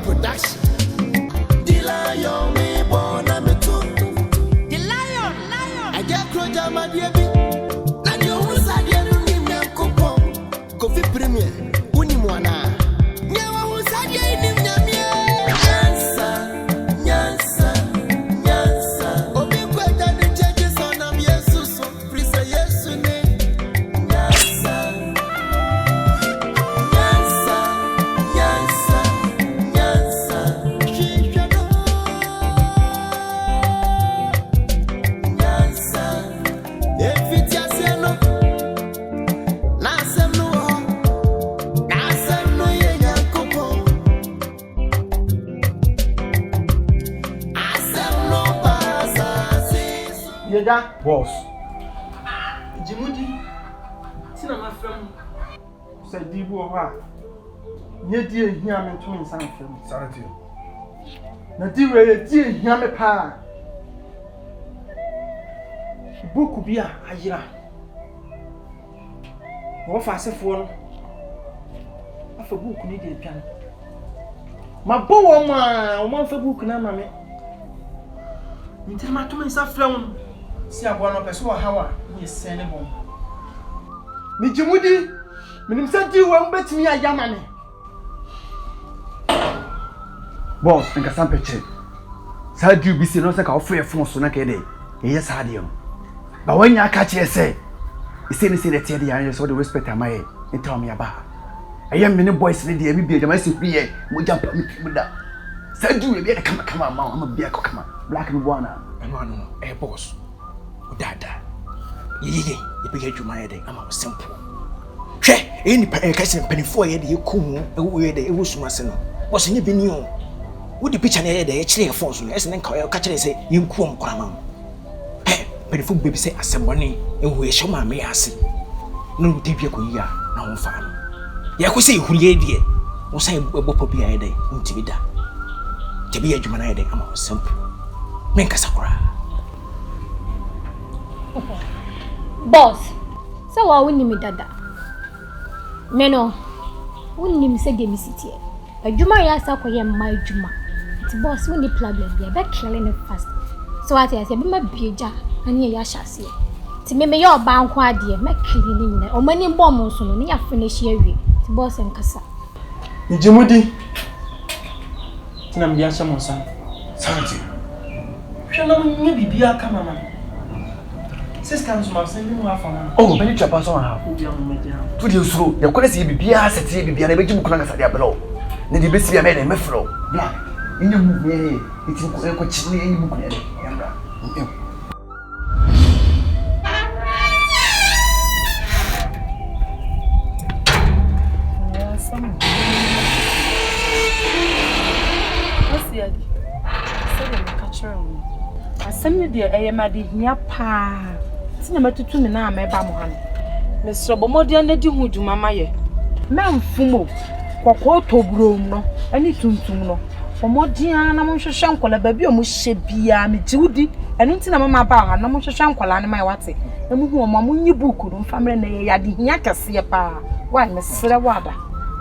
Production. The lion me born a me too. The lion. I get Kroja my baby. And you was a dear name Nkrumah. Coffee Premier. Unimwana. Nyawa was a dear name Nyansa. Obi kweta the judges on am Jesus. Please say yes to me. Nyansa. Boss. Jimudi, Tina my friend Said Dibu ha. Ye dear hear me to me some film. Sorry. Na dear hear me pa. Book be a ayira. What fast for a book need a piano. My bow man for book na mammy. You tell my to me some film. See a one of us who are how we send a bomb. Mijimudi, Minim said you won't bet me a yamane. Boss, and some picture. Sad you be seen like our fair phone so naked. Yes, Hadio. But when you catch you say, it's anything that Teddy and so the respect am I and tell me about. I am many boys lady, every beer, my superior, we jump with that. Said you will be a come on, I'm a beer cockman, black and one, and one, a boss. Dada, ye, you get you my head, I'm simple. She, any person penny for you, cool, away the Usmason. Was in the new. Would the pitch an air the actually a force, as an encounter catch and say, you come, Nkrumah. Hey, penny baby say, as somebody, and we show my may I see. No deep yakuya, no farm. Yaku say, who ye dear, was I a bopopia a day, untivida. To be a human, I'm simple. Make us a cry. Boss, so why wouldn't me dada? Meno, wouldn't him say the city? A Juma yasa for him, my Juma. It's boss, when the problem be a bit killing it fast. So I say, my beja, and ye yasha see. To me, your bound quad dear, make killing or many bombs on near finish here. To boss and Cassa. Jimudi, Tinam Yasha Monsan. Sanity. Shall I maybe be a cameraman? Sisters must send you off on. Oh, Benny Chapas on her. To you through your quality be a city, be a major Mukangas at their below. Then the best be a man and Mefro. Black. In the movie, it's in Coaching any book. Send me dear, I am a dear pa. Cinema to 2 minutes, my bamohan. Miss Robomodi and the Dumu, Mamma. Ma'am Fumo, Quaquoto Bruno, any tuntuno. For more Diana Monshankola, baby, almost shapia, me Judy, and into Mamma Bar, no Monshankola, and my watty. And we want Mamma book, and family, I did Yaka see a pa. Why, Miss Wada?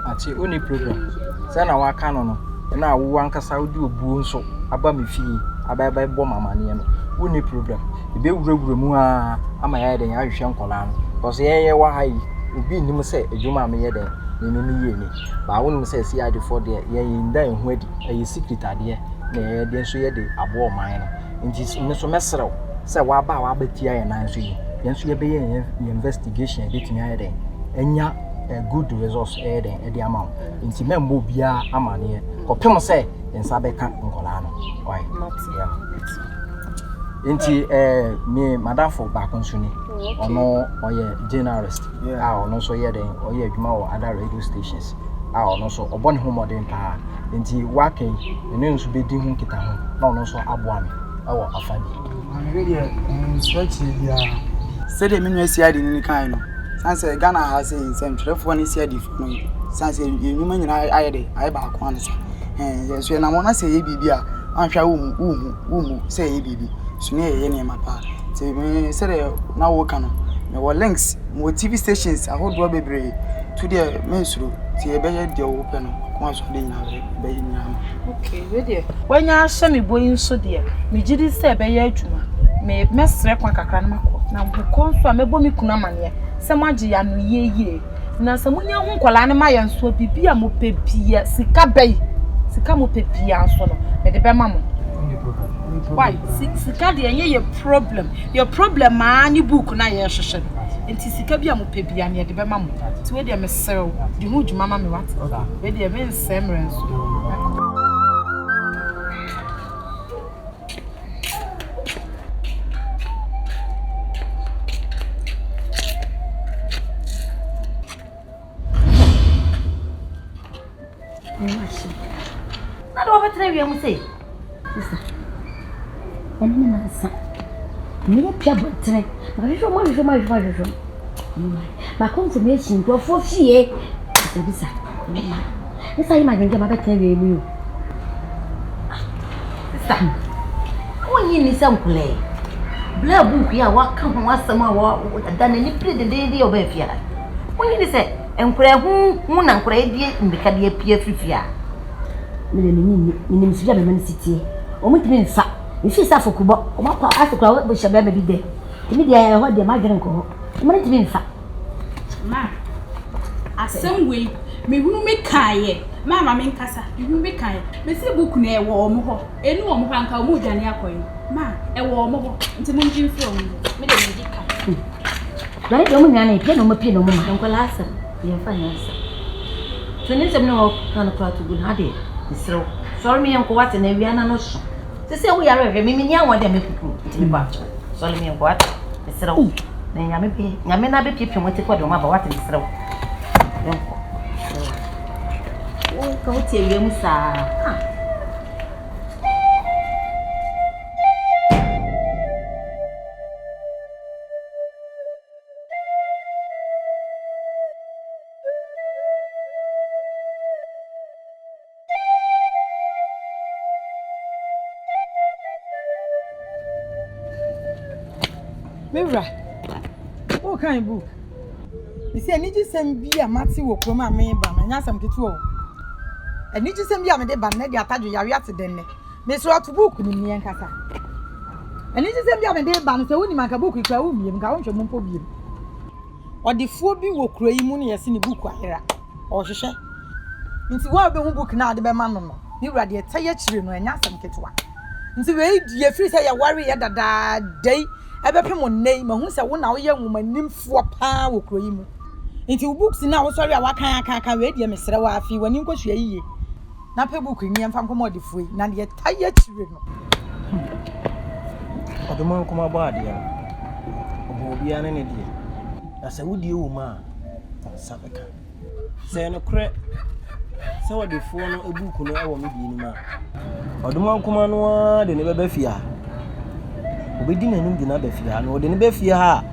That's the only program. Send our canon. And now one can do a boon so about me fee. I buy bomb money and only problem. The bill remove am I head and I shank Colan. Because why will be no say a Juma me head in me. But I wouldn't say see I before there, ye in dying wedding, a secret idea, nay, then so ye a war mine. And this Mr. Messer, say why bow Abetia and I see. Then so ye be the investigation, get me heading. And ya a good resource heading at the amount. Into Membo Bia Amania, or Pima say. In Sabeka Nkolano. Why? Inti me madam for back on Sunni. Or no or ye journalist. Ah, no so ye then or ye Juma or other radio stations. Ah, no so or born home or then pa. Inti working the names be doing kita. No so abuami. Our afani. I'm really stretching. Said the ministry in the kind. Sanse Ghana has a same telephone is here different. Sanse you mean I back one. Yes, when I want to say Bibia, I'm sure whom say Bibi. So near any mapa. Say me said now work on. There were links, more TV stations. I hold Bobby Bray to their menstrual. ti e be ye de wo pe no ko aso de nyina be yi nyina okay we de wanya hye me boyi nso de me gidi se be ye adwuma me mesre kwa kakra na makọ na bukọ nso a mebo mi kuna mane se magye ya no yeye na se munya ho nkwala ne ma ye nso bibia mo pepia sika bei sika mo pepia nso no me de be ma mo why sika de enye your problem ma ni book na ye hwehwe enti sika bia mo pepia ne de be ma mo ti we de me serew de hu dwuma ma me wat we de me nsemre nso Nada vai trazer você. Isso. Ele me lança. Me pia botre. Mas eu mais. Mas como você me xingou, fofie. Isso. Isso aí, mas ninguém vai trazer meu. Isso. Onde ni são cole. Bla buku ya waka ho asama wa dana ni prede de obafia. Onde ni se enkura hu na nkura die mbika de pia frifia. Minim sija be man sitie o mutimi nfa nfi sa fokubo o makwa afokura bo hye be bi de timi de ho de ma gere nko mo ntimi nfa ma asem we me hunu me kaaye ma me nkasa me hunu me kaaye me se book na e wo mo ho enu wo mo ho anka mo dwane akoy ma e wo mo ho nti mo ngi mfi o me de me dika dai do mo nyane pe no mo pe no mo ma nko la asem ye fa nyansa so ni sem no kan kwa to good hade isro sorry me yanko wate na wiana no so se wo yare hwe me nya wade me kuku ntimi ba sorry me yanko wate isro na nyame na be pipi mo te kwa do ma ba wate isro yanko o ka uti ewie mu sa Mewra. O kan book. Isi aniji sem bia mate wo kroma me ba na nya sem ketu o. Aniji sem bia me de ba na de atadwo yawe ate den ne. Me so atu book ni mi enkasa. Aniji sem bia me de ba no se woni manka book ikra wo miem ga wonhwe mo mpo biem. Odifuo bi wo kro yi mu ne yesi ni book ahera. O hwehwe. Nti wo be hu book na ade be ma no no. Mewra de taye kire no anya sem ketu a. Nti we die free say ya ware ya dada dai ebe mo nei ma hu se wo na wo ye nwumanimfo pa wo kro yi mu nti wo books na wo sori a wakan aka we die mesere wa afi wani nkosua yiye na pe book ni emfa nkomo de fuyi na de taye chire no odomo nkoma ba ade ya obo bia ne ne die na se wo die wo ma sabeka se no kre se wo de fuo no book no e wo me bi ni ma odomo nkoma no de ne beba fia obedi nanim di na bafia na ode ne bafia ha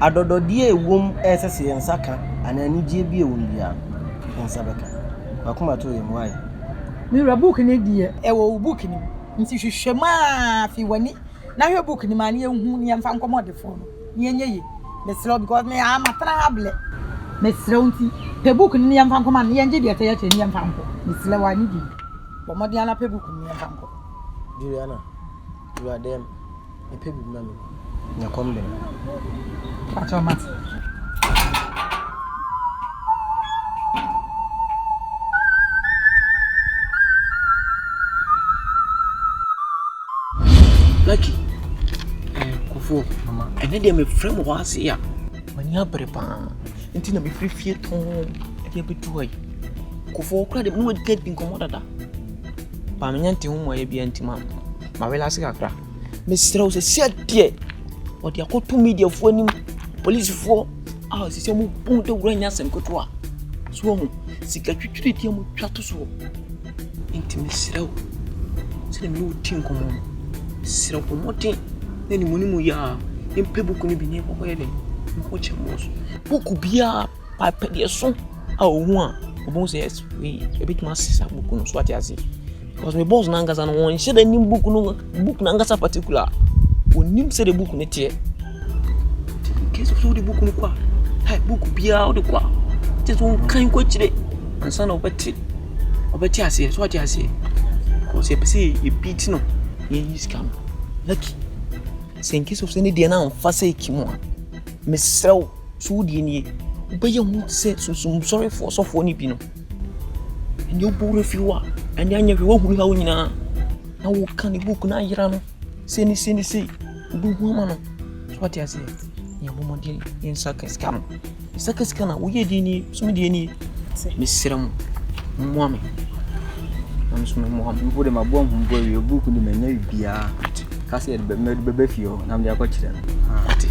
adododie ewom esese ensaka ananigye bi ewom bia ensabeka makoma to yem wai mi book ne die ewo book ni nti hwehwema fi wani na hwe book ni ma ne ehu ne emfa nkomo de fo no ne enye ye mesro because me amatra hable mesro nti pe book ni emfa nkomo ne enje de taye ne emfa nko mesle wani di bomodi ana pe book ni emfa nko Juliana you are them e pe bi mami na kom dem pacho mat lucky kofo mama ene de me frame ho ase ya mani abere pa nti na me frifie ton e de betuai kofo kra de no de bin komo dada pa me nyanti ho mo ye bia ntima ma wela se kakra me sira o se siade o de akoto media fo anim police fo se se mo pun de wura nya sem koto a so ho sika twitwiri de mo twato so nti me sira o se me o tin komo sira ko motin ne ni muni mu ya empe buku ni bi ne ko yele ko chemos buku bia pa de so a ohu a obon se yes we e bit ma sisa buku no so ati ase because me boss na ngasa no won sheda nim buku no book na ngasa particular onim se de buku ne tie case so de buku no kwa hai buku bia o de kwa te so kan ko chire ansa na obeti ase so ati ase ko se pese e beat no ye scam lucky senki so se ne de na amfa se kimo mesrew so de ni obeye hu se so sorry for so for ni bi no ni obure fiwa ani anya hwe wo huru ha nyina na wo kan book na yira no se ni bu hu ma no so ati ase ya mo model yen saka scam na wo ye di ni so me di ni mesrew mo ame Ansume Mohammed mpo de mabom mpo wi book ni menya bia kasi e be fio na me akọ kire ati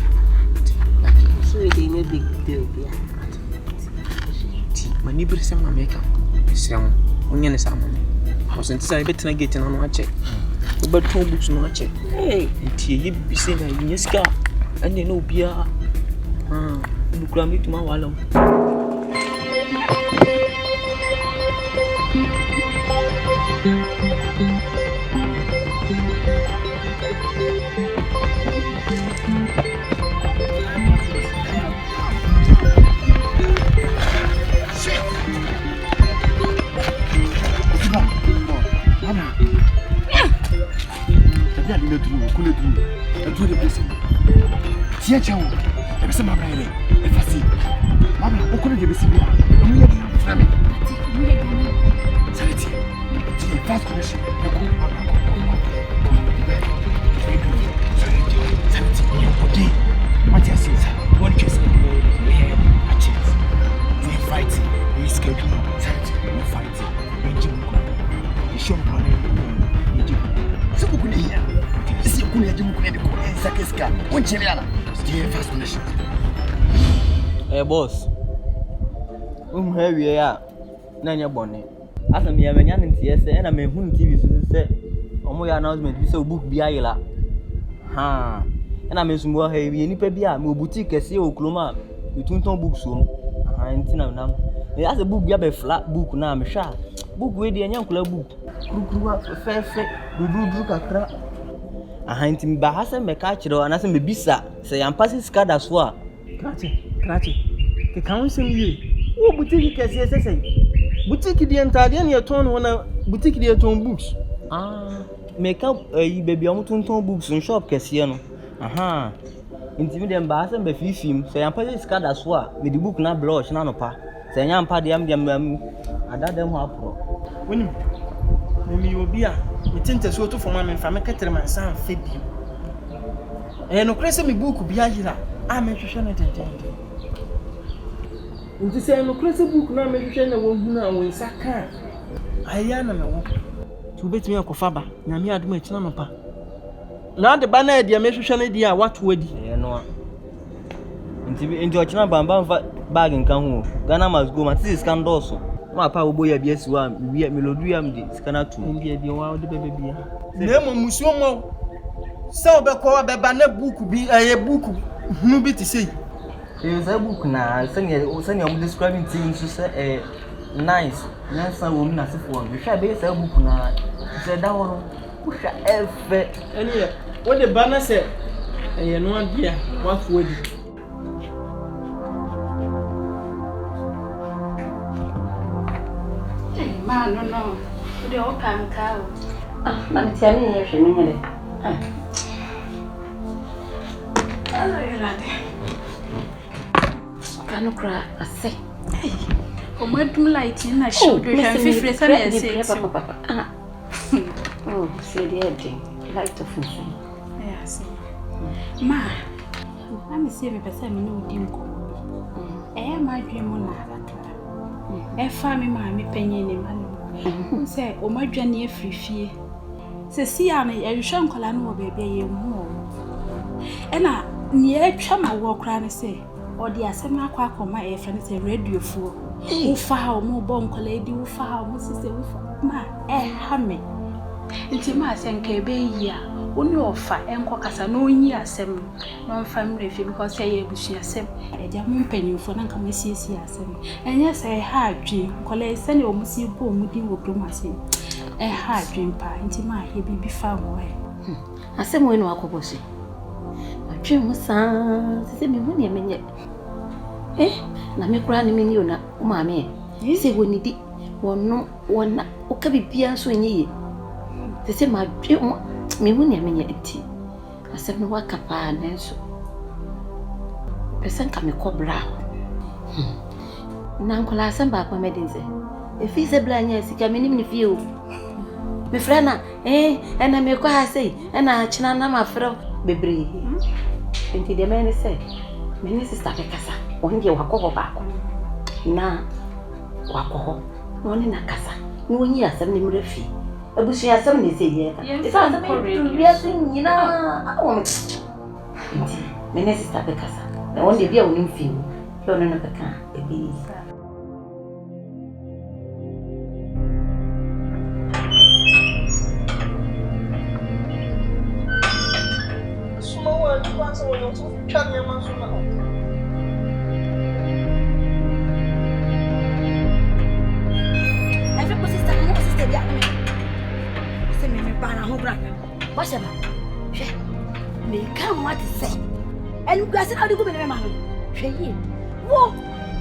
so it is a big deal bia ti mani bere se ma meka mesrew onye ne sa mo o senti sa be tena gate na no ache o be to books no ache ti ye bi se na nyeska ane no bia bukura mi tuma wala boss heavy ya na nya bone asa me yamenya ntie se na me hu TV se omo ya announcement bi se book bi ayela na me sumbo heavy ni pa bi a me boutique se o Nkrumah bitunton book so ntina na asa book bi abe flat book na me hwa book we de nya nkula book kurukuru fefe dudu kakra ntim ba hasa me ka kire ana se me bisa se yampasi skada so a krachi ke kan sem ye wo boutique kese sese boutique di entade na yeton wona boutique di yeton books me ka yi baby amutonton books in shop kese no ntimi dem ba asem be fifim se yampa skada so a me di book na blush na no pa se nyampa de am adadam ho apro woni me obi a metinte so to forma me fa me ketere man san fedi no krese me book bi ayira me hwehwe na tete nti se no krese book na me hwehwe na wo hu na wo saka aya na me wo tu betimi akofa ba nyame adom akina no pa na de ba na dia me hwehwe na dia wato wadi no nti ochina bamba mfa bag nka ho Ghana must go matisi scandal so ma pa wo boya bia siwa me melodu yam de skana tu bia bia wa de bebe bia na mo musuo mo se obekọ beba na book bi book hunu bi ti sei say book na sani am describing things so say nice Nyansa wo na sefo we hwa be say book na say da wono wo hwa efe eni wo de ba na say no adia what word no de o kan ka o na tia mi ye hwe mi nyele Kanukra ase. O madum light na show do hwan fifre sa na ese. Oh, see the head. Light of function. Yes. Ma. Am see me pesa me no di nko. Ma dwe mo na aka. Fa me ma me panyin ni ma no. Say o madwane afrifie. Se si ya na ye hwe nkola no wo bebe ye mu. Na ni atwa ma wo kra ne se odi asem akwa akoma e fa ne se radio fuo wo fa ha mo bo nkola edi wo fa ha mo sise wo fa ma ha me nti ma asem ka ebe yi a oni ofa enko kasa no onyi asem no mfa mre fi because say ye busu asem e dia mo mpanyimfo na nka masiesie asem enye say ha adwe nkola e se ne o musi bo o mudi wo promotion ha adwe mpa nti ma he bibi fa wo asem we no akobosi adwe mo sa sise me hu ne menye na me kura ni mini ona o maame Say when it one Okabibia so ye. They say my dream me when you mean it. I said no work up and so. Person come a cobra. Nankola samba kwa medinze. If he's a blind yes, he can mean few. My friend, and I make her say, and I chana my friend, baby. Until the man say, Many sister Casa, one year wako back. Na wako, one in a casa, no year 70 refi. A bush has 70 say, if I'm you know, I won't. Many sister Casa, the only be a new few. You're another car, baby. What's about? Me come what to say. And you guys how do you go in my mouth? Whoa!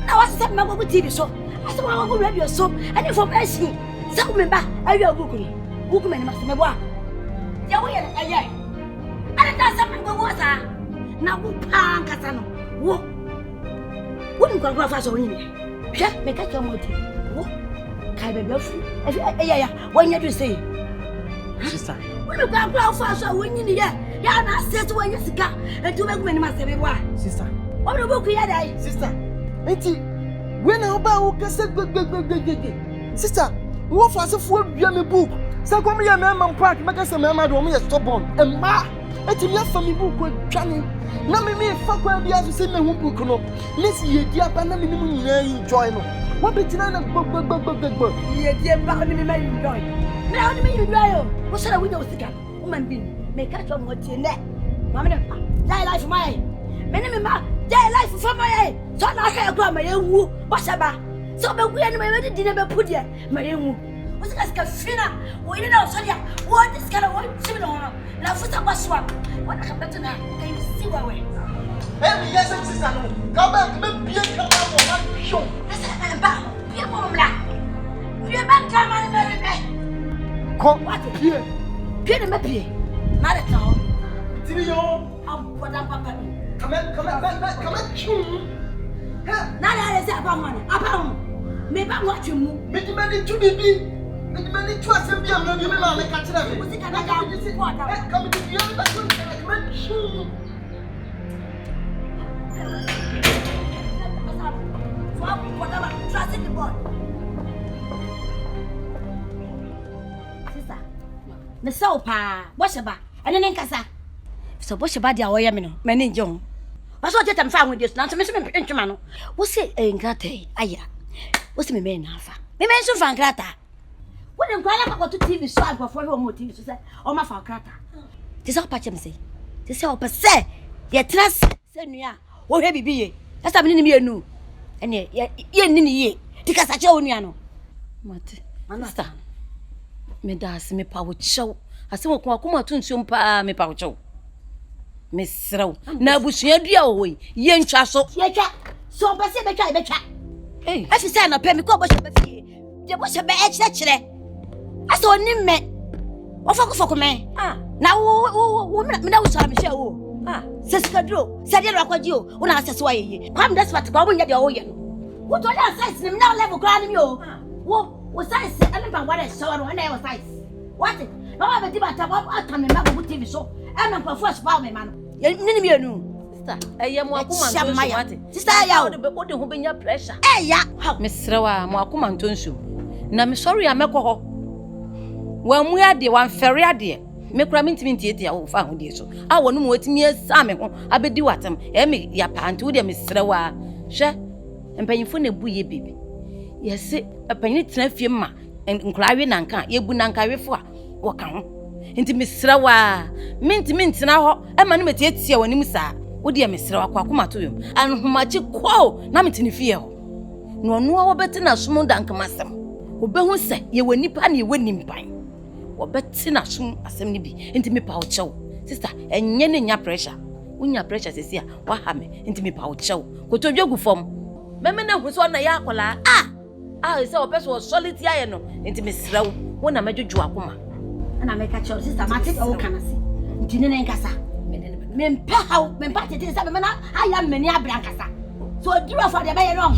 Now I said my go TV so. I said I go radio so. And information. So remember, I will Google. Google me must me wa. Ya we ya. And that's something go was ah. Now go pan kasano. Whoa! Wouldn't go fast on you. Me catch your motive. Whoa! Kai be free. Yeah. When you say sister. When you go fast when you yeah. Yeah, na set when you sika. And to make me must be wa. Sister. What do you say? Sister. Ante when I ba go say sister, wo fast for bia me book. Say come here me park, make say me ma do me stubborn. And ma, ante me fa me book twane. Na me fa kwa bia so say me hu book no. Let's ye dia ba na me ni nyina enjoy no. What be tina na gbogbogbogbogbogbo. Ye dia ba ni me enjoy. Me how me enjoy o. Wo say we do sika. Woman bin me catch your motive ne. Mama ne die life my. Me ne me ma die life for my. So na ka go ma yewu. What about? So be we anyway we did never put here. Ma yewu. What's that fina? We didn't know so yeah. What is kind of what similar on. Na futa kwa swap. What I come to now. Can you see where we? Hey, yes, sister. Come back, me bien come out for my show. Listen, ba. Bien mom la. Bien ba come on me. Come what here? Bien me bien. Na the town. Trio. Am poda papa. Come on. Now that is about money. About me, but what you move. Me demanding to be. Me demanding to us and be a man. You may make a tell me. Come to the young person. Whatever, trust in the boy. Sister, the soap, what's about? And then Casa. So, what's about the away? My name John. What's what I'm found with this? Now, Miss Inchmano. What's it? Ingrate, aya. What's me mean, Alpha? Me mention Fangrata. When I'm going to TV, so I go for your motive to say, oh, my Fangrata. This all Patcham say. This all per se. Ye trust, Senya, or heavy be. That's happening me a new. And ye, ye, because I show Niano. What? Master. Me das me power show. I say, what come to Sumpa, me power show. Miss Row, now we see a dear way. Yen Chasso, so Bessie Becha. Hey, I should send a pemico, but there was a bad actually. I saw him met. What for me? Now, woman, now saw Michelle. Sister Drew, said you rock you when I said, why? Come, that's what going at the oil. What do I say? Now level grinding you. What was I say? I remember what I saw when I was ice. What? No, I have a debate about time and never would TV show. I'm not first about me, man. You need no. Sister, I am Wakuma. Sister, I am the body who bring your pressure. Eh, ya. Miss Rawa, Wakuma Tunsu. Now, I'm sorry, I'm a coho. When we are the one ferry idea, make ramming to me, dear, who found you so. I want to wait me as Samuel. I be do at them. Emmy, your pan to them, Miss Rawa. Share and paying for the booye baby. Yes, a penny trefima and Nkrumah Nanka, ye bunanka before. What Inti Misrawa, mint now, a man met yet see when you sa. Would dear Mr. Akua to him, and who much you quo, Namin fear. No better than small dank master. Who be who say you were nipping you winning pine. Or better than soon as be into me power show. Sister, and yen in your pressure. When your pressure is here, what have me into me power show. Go to your form. Memena was one a yakola. Ah, say opeso solid aye no. Nti mesra wo. Wo na medwodwo akoma. Na meka che sister Mate o kana se. Nti ne nkasa. Mempa haw, mempa tete se me na aya mani abra nkasa. So diro for the be no.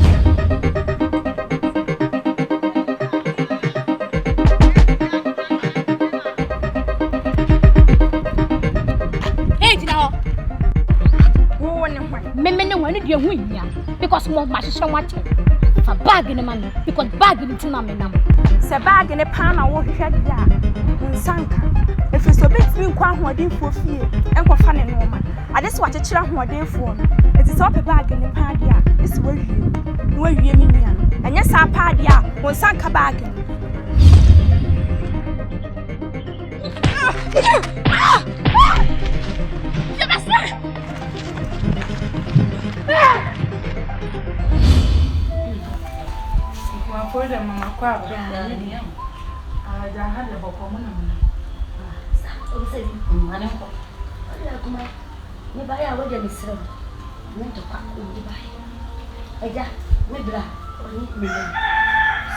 Meme wani dia hu nya because mo ma hyehyɛ wache fa bag ne ma no because bag ne tina me nam se bag ne pa na wo hwehwɛ dia nsanka efi so betimi nkwa ahoɔdenfo fie enkofa ne no ma ade se wakyekere ahoɔdenfo no eti se opɛ bag ne pa dia esi wawie me nua no enye sa pa dia wo nsanka bag ne For them, Mama, quite a had a book on O say money ko. Ala kuma ni ba ya waje misra. Mun to ka ko ni ba. Aja, we bra. Oni mi.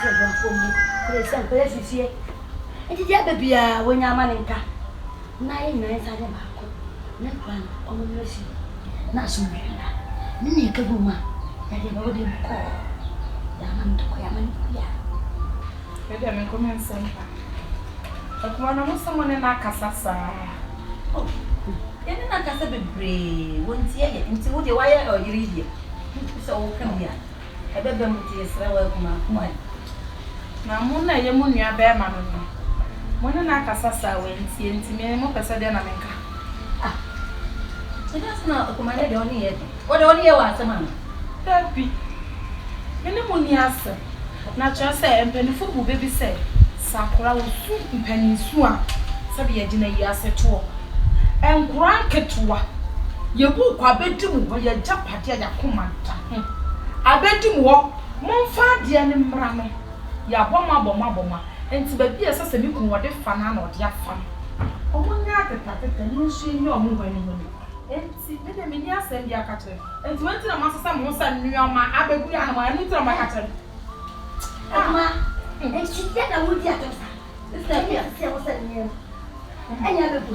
Se ba fo mu. Ko se ko fifie. Enti dia ba bia wo nya ma nka. Na yi na sa de ba ko. Na plan o mo no si. Na so mi na. Ni ne ka bu ma. Ya de ba wo de ko. Ya man to ko ya man ya. Ede me commence sempa. Akua na mo someone na kasasa. Oh. Yene na kasa bebre. Wontie ye. Nti wo de wa ye oyiri die. So wo kan ya. Ebebe mo tie sra wa kuma kuma. Na mo na ye mo nua be ma no. Mo na kasasa we nti me mo pese de na menka. Ah. Ida sna kuma ne de oni ye. O de oni ye wa asema no. Dabi. Ene mo ni asa. Na cho se empenifo bu bebi se sakura wo su mpanisu a sabe ye gina yi aseto. Enkura ketewa. Ye bu kwa bedimu ho ye japade ya komanta. Abedimu ho momfa de ne mrame. Ya boma. Enti ba bi esese mi kun wode fa na ode afa. Omunya tata ni nsu yi omu hwani honi. Enti me de me ni asem dia ka kire. Enti wenti na masasa mo sa nnuama abegu ya na ma enu tira ma ka kire. Ama, enti dia da wudi atosa. Sister Pia, se wo se ni. Enya bebu.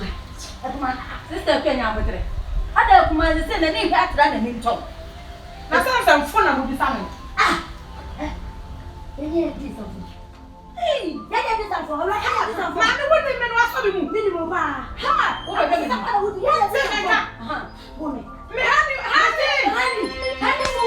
Ama, sister Pia nya abotre. Ada kuma se na ni hwa atra na ni ntom. Na se mfo na mo bi sa me. Ah. Enya di so. Hey, ya di so. Ora ka di so. Na me wodi me no aso bi mu. Ni mo ba. Ha, wo be me. Sa wudi ya se ka. Aha. Bome. Me hani. Hani mo.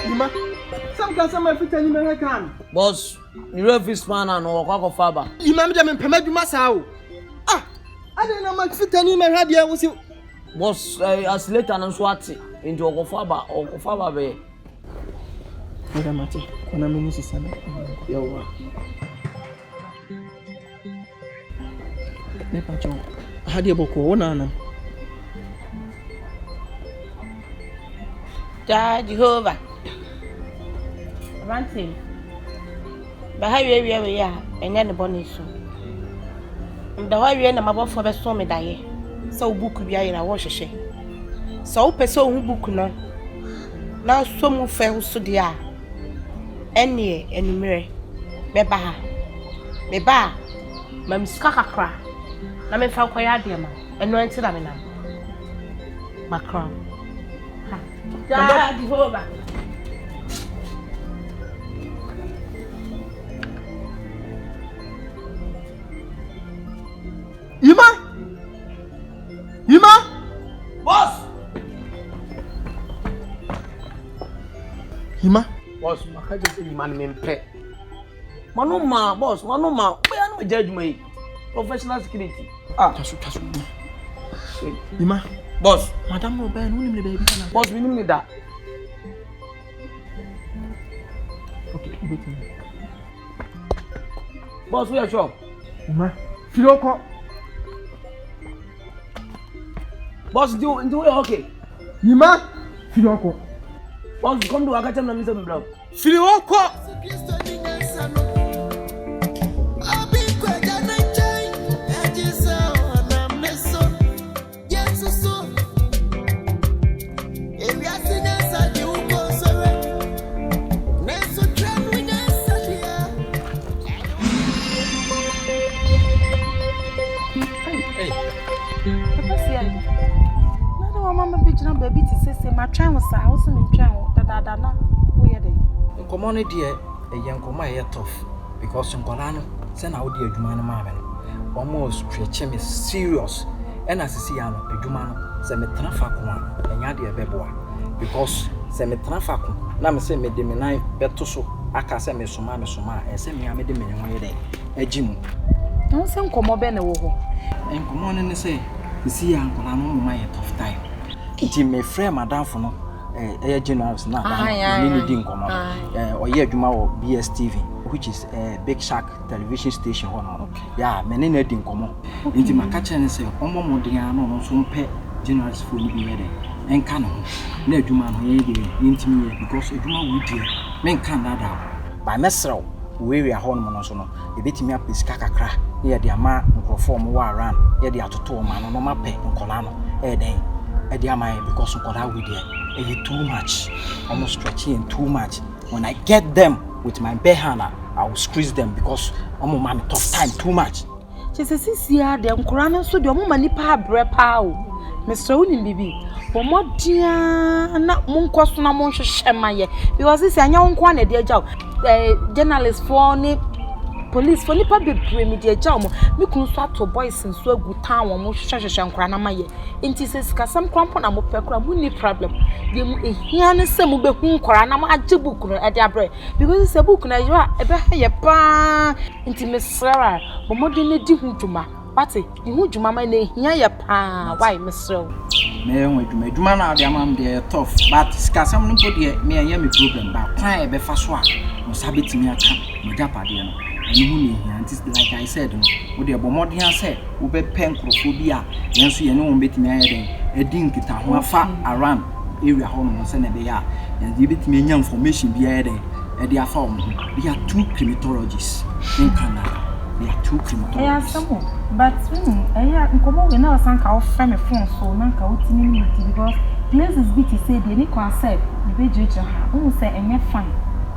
Ima, some can some fit any man can. Boss, you have this man and or cock of faba. Imam them and permit you masao. Ah, I don't know my fit any man had here was you. Boss, as late and swati into a faba or faba bay. Madam Mati, when I'm in this summer. Yo, Nepacho, had your book on. Jehovah. Ante. Ba ha wie ya enya ne bone so. Mda ha wie na mabofo be so me daye. So book bia ye na wo hwehwe. So pese o hu book no. Na so mu fe so dia. Enie enumere. Me ba ha. Me ba. Mam sika kakra. Na me fa kwaya de ma. Eno enti na me na. Makra. Jehovah. Ima? Boss! Ima? Boss, makaje se Ima ni mempe. Manuma, boss, manuma. Where no judge me. Professional security. Tasu. Ima? Boss, Madam no ben unim le baby kana. boss, we need that. Okay, wait a minute. Boss, we are sure. Ima? Filoko. Boss, do it okay. Ima? Filoko. Boss, come to Akata na Mr. Bro. Filoko. Baby to say my train was I was in train that na we are there. Nkomo ne de nkomo e tough because nkola no say na wo de adwuma no ma me no almost stretch me serious and as see ya no adwuma no say me tena fa ko a enya de beboa because say me tena fa ko na me say me de me nan beto so aka say me soma e say me amede me nwo ye de agimu No say nkomo be na wo ho. Nkomo ne say see ya nkola no mo ma ye tough time. Nti me frɛ madam fo no generals na ni di nkomo oye adwuma wo BSTV which is Big Shark television station ho no yeah me ne na di nkomo nti maka che ne sɛ omo modern ano no so mpɛ generals fo ni bi yɛ de enka no na adwuma no yɛ de ntimi yɛ because adwuma wo di me nka na da ba mesrew we ho no so no ebetimi apesika kakra yɛ de ama nkrofo mo wa around yɛ de atoto ma no ma pɛ nkola no den because too much, almost stretching too much. When I get them with my bare hand, I will squeeze them because I'm on tough time too much. She says, "See, the Nkrumah so the woman nipa brepa Mr. Unim bibi. For more dear, not Munko na mon shemaye because this is young one dear job. Journalist for ni police for nipa be media job. Me kun so to boys in so good town mo hwehwehwe Nkrumah ma ye. Enti se sikasam krampo na mo pekura mu ni problem. Dey mu ehia ne se mo be hu Nkrumah na mo age book no e dey abre because se book na yo e be ha ye pa. Enti me sra bo mo de ne di hu dwuma. Pati di hu dwuma ma na ehia ye pa. Why me sra? Me hu dwuma na ade amam dey tough but sikasam no po dey me anya me problem ba kwan e be fa so a mo sabetimi aka mo japade no. Like I said, with the Bomodian said, we be penchrophobia, and so you know, betting a dink it around area home on Senebea, and give it me information be a they are found. They are two crematorists in Canada. They are two crematorists. Yeah, some, but I come over now, sank our family phone, so Nanka would mean because places be to say the Nico said, the big judge, who say, and you're fine.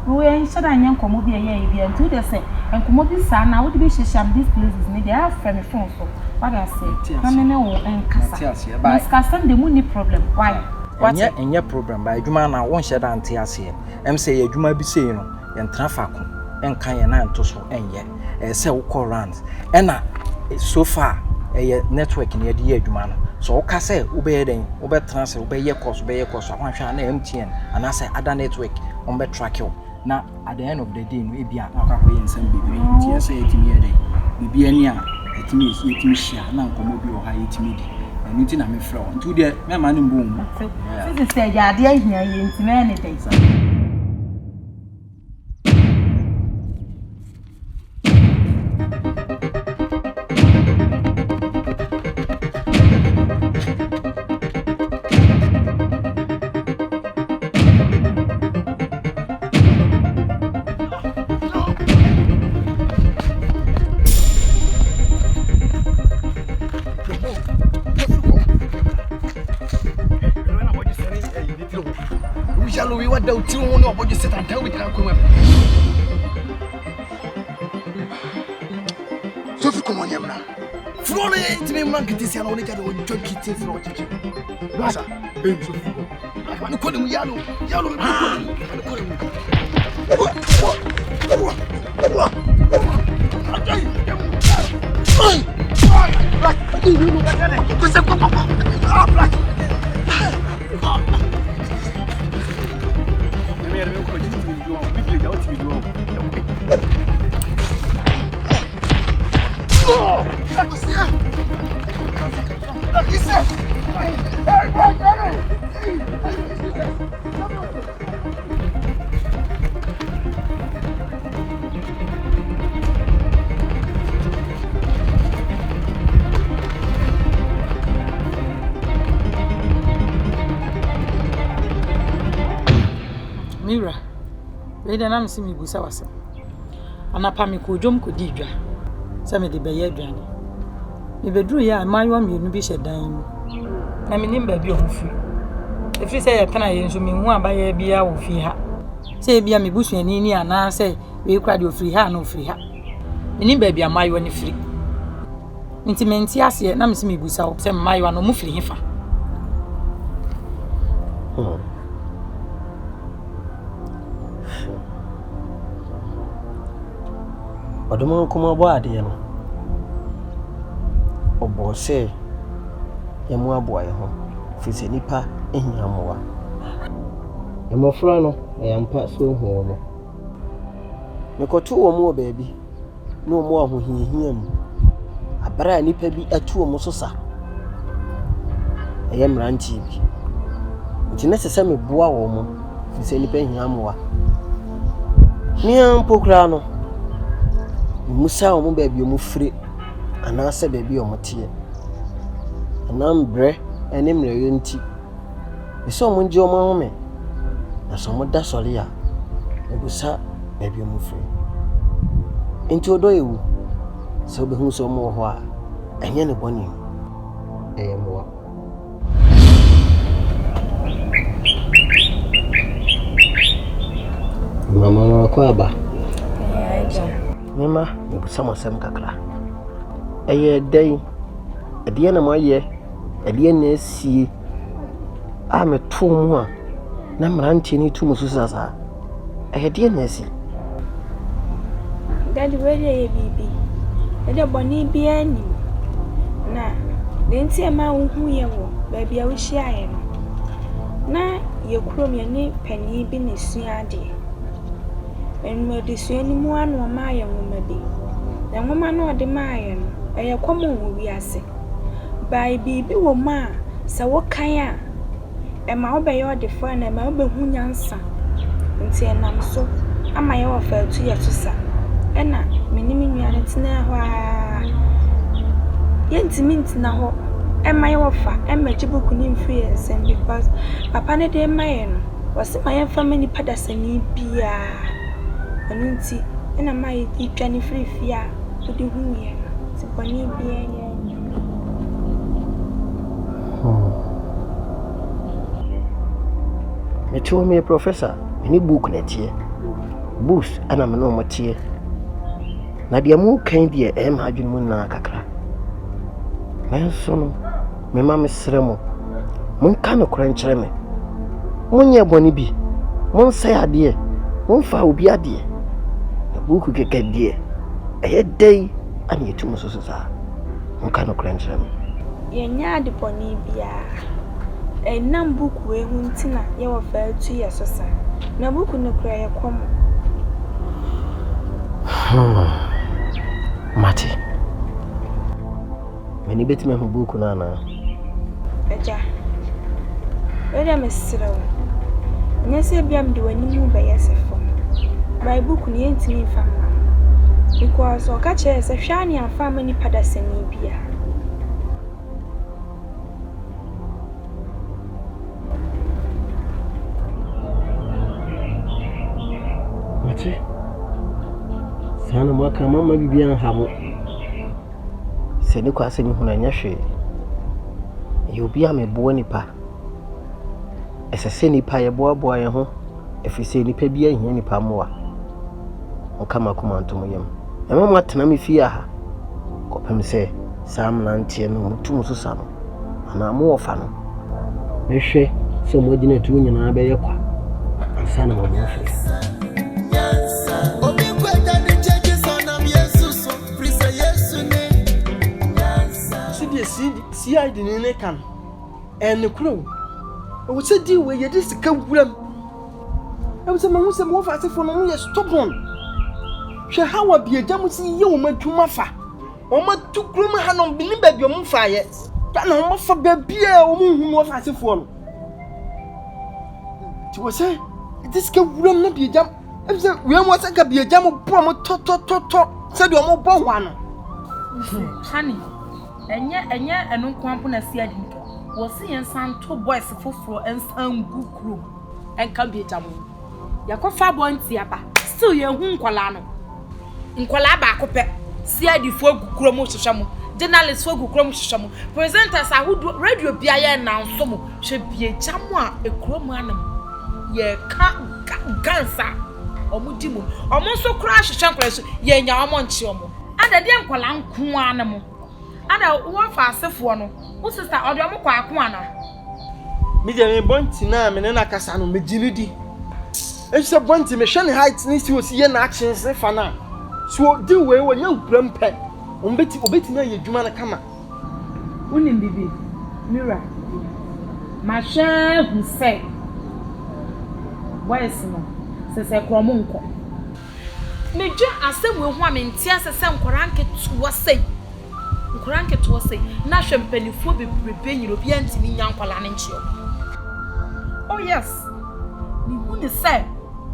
We ain't sure that young Comobi and do the same. And Comobi son, I would be sham these places, they are family phone. So, what I say, no, and Cassa. But Cassan, the money problem. Why? What's your problem by Jumana won't shed Ante as here. Say, you might be saying, and Trafaco, and Kayana to so, and yet, a cell call runs. And so far, network ne yɛde yɛ adwuma no so woka sɛ wobɛyɛ den wobɛtena sɛ wobɛyɛ course ahwanhwɛ na MTN anaasɛ other network ɔmbɛtrack you na at the end of the day no ebia na akɔyɛ nsɛm bebree nti ɛsɛ yɛtumi yɛ den biribi ani a yɛtumi hyia na nkɔmmɔ bi wɔ ha yɛtumi di ɛno nti na mefrɛ wo nti wodeɛ mɛma no mbɔ mu sɛ gya ade ahia yɛ nti mɛ ne dɛn Mira, weda na msi mibusa wase. Anapa mi ko dwom ko di dwa. Se me de beye aduane. Me bedru ya mayo mienu bi hyedan mu. Na me nim ba bi ohufiri. Efiri se ye tana ye nso me hu abaye bia wo fi ha. Se bia me busuani ni ana se we kura de ofiri ha na ofiri ha. Me nim ba bia mayo ni firi. Nti me nti ase na msi mibusa wo se mayo no mu firi hifa. Odomo kuma bo ade no obo se yemu aboa ye ho fise nipa ehia mowa emofra no yampa so ho no mekoto wo mo baabi no mo ahohiahia mu abara nipa bi atu wo so sa eyemra nti bi nti na sese me boa wo mo fise nipa ehia mowa ni ampokra no musa omo baabi omo fire anase baabi omo tie anambre ene mreyo nti eso omo nje omo home na so mo da sori a ebusa baabi omo fire enti odo ewu so be hu so omo ho a enye ne boni mo mama ko aba Mema, me busa mo sem kakra. Eye dai. Ade na mo ye. Ade na asie. A me to mu a. Na mrantie ni tu mu so sasa. Eye de na asie. Daddy where ye bibi. Ade boni bia ni. Na, de nti e ma wo hu ye wo. Ba bia wo hia ye no. Na ye krom ye ni pani bi na sua ade. Enwe de suani mu anu ma ye nwoma bi. Na nwoma no de ma ye no, eye komo wo wiase. Bai bibi wo ma se wo kan a e ma wo be ye de fo na ma wo be hu nyansa. Nti enam so ama ye wo fa tu ye to sa. E na menimi nua ne tena ho a. Ye ntimi ntina ho. E ma ye wo fa e ma jibuku ni mfiri ensem because papa ne de ma ye no. Wose ma ye fa mani padasani bia. Anunti ena mai itwani free fia odi hu ye no siponi bia ye me to me professor ni book na tie boost ana me no motie na dia mu kan dia e ma adwun mu na kakra menso no me ma me sremo mun kan kora nkyere me mun ye boni bi mun sai ade mun fa obi ade buku kekadie eye dai ani etumo so sa Nka no kranche me. Yenya de boni bia. Enam buku e hu ntina ye wo fa tu ye so sa. Na buku no kra ye kom. Mati. Meni beti me hu buku na na. Eja. Ere mesrew. Nyese bia mde wani mu be yesefo. Bai buku ni entini fa ma. Because o ka che se hwa ni afa mani pada sani bia. Mati. Sana mwaka mama bibia hamo. Se ni kwa se ni huna nyahwe. Yobi amebo nipa. Esese nipa ye boaboa ye ho. Efise nipa bia hia nipa moa. Oka makoma ntomo yam. Ema mwatena me fie aha. Kopem se sam na ntie no mutum so sa no. Ana mo ofa no. Mehwe se mo gina tu nyina be ye kwa. Ansa na mo ofa. Obi kweta ni cheche sonam Yesu so prisa Yesu ne. Nyansa. See I didn't can. And the crew. I would say deal where you just come with I was a man who said more fast for no stop on. She how be a jam see you man to mafa. O ma to Nkrumah ha no believe baby o fire. Ka na o fa baby o mu hu fast for no. Ti wo say this ka wuram na be jam. I say we am was ka be jam bo mo to. Said o mo bo ho ano. Honey. Enye enu kwampo na si adi nka. Wo si yensan to boys foforo ensan gu krom. Enka bi jamu. Yakofa bo nti aba. Still ye hu nkwala no. Nkwala ba akopɛ. Si adi fo gu krom hwehwɛ mo. Journalist fo gu krom hwehwɛ mo. Presenters ahudu radio bia ye na nso mo. Hwɛ bi jamu a ekrom anam. Ye ka gansa. Omo di mo. Omo so kra hwehwɛ nkwala so ye nya omo nche omo. Ada de nkwala nko anam. Ada wo fa asefo no wo sister odi omo kwa Akua na Me je me bonti na me na kasa no me gini di e se bonti me hwe ne height ni si osi ye na action se fa na so di we wo nya nkuram pɛ obeti na ye dwuma na kama unim bibi mira ma hwe hu se boys no se kromo nko me dwa asem we hu a me ntia se nkora nketuwa sei Nkuranke to say na hwempanifo bebrebe nyiro bia ntimi nyankwala ne nchio. Oh yes. Ni hu ne say